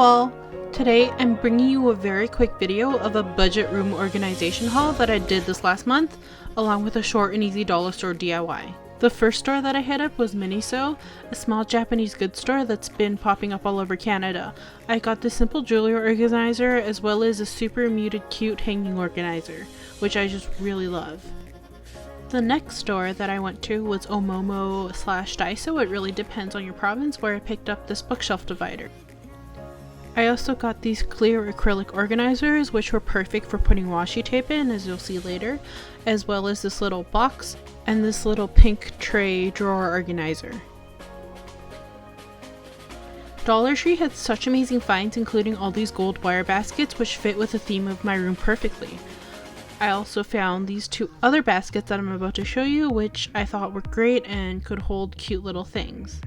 all! Today I'm bringing you a very quick video of a budget room organization haul that I did this last month, along with a short and easy dollar store DIY. The first store that I hit up was Miniso, a small Japanese goods store that's been popping up all over Canada. I got this simple jewelry organizer as well as a super muted cute hanging organizer, which I just really love. The next store that I went to was Omomo/Daiso. It really depends on your province, where I picked up this bookshelf divider. I also got these clear acrylic organizers, which were perfect for putting washi tape in, as you'll see later, as well as this little box and this little pink tray drawer organizer. Dollar Tree had such amazing finds, including all these gold wire baskets which fit with the theme of my room perfectly. I also found these two other baskets that I'm about to show you, which I thought were great and could hold cute little things.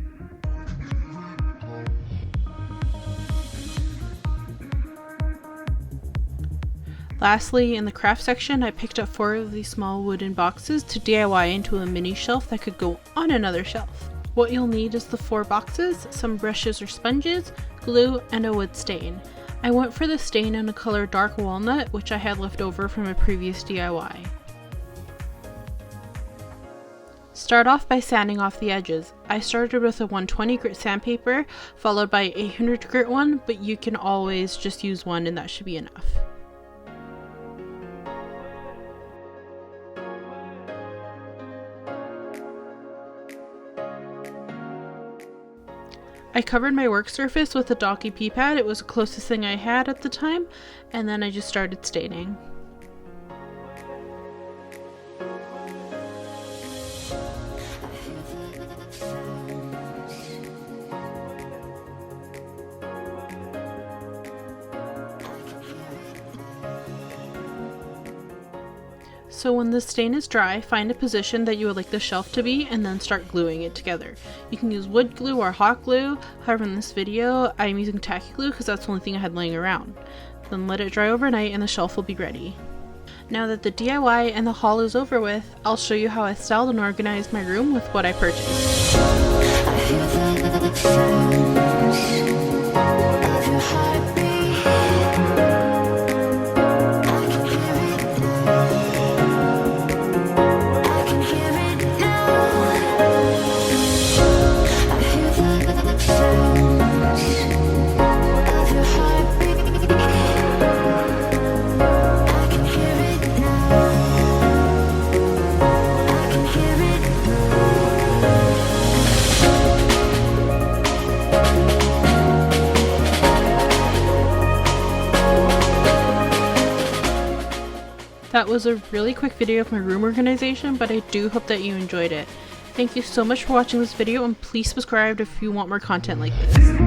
Lastly, in the craft section, I picked up 4 of these small wooden boxes to DIY into a mini shelf that could go on another shelf. What you'll need is the 4 boxes, some brushes or sponges, glue, and a wood stain. I went for the stain in the color dark walnut, which I had left over from a previous DIY. Start off by sanding off the edges. I started with a 120 grit sandpaper, followed by an 800 grit one, but you can always just use one and that should be enough. I covered my work surface with a Docky pea pad. It was the closest thing I had at the time, and then I just started staining. So when the stain is dry, find a position that you would like the shelf to be and then start gluing it together. You can use wood glue or hot glue, however in this video I'm using tacky glue because that's the only thing I had laying around. Then let it dry overnight and the shelf will be ready. Now that the DIY and the haul is over with, I'll show you how I styled and organized my room with what I purchased. That was a really quick video of my room organization, but I do hope that you enjoyed it. Thank you so much for watching this video, and please subscribe if you want more content like this.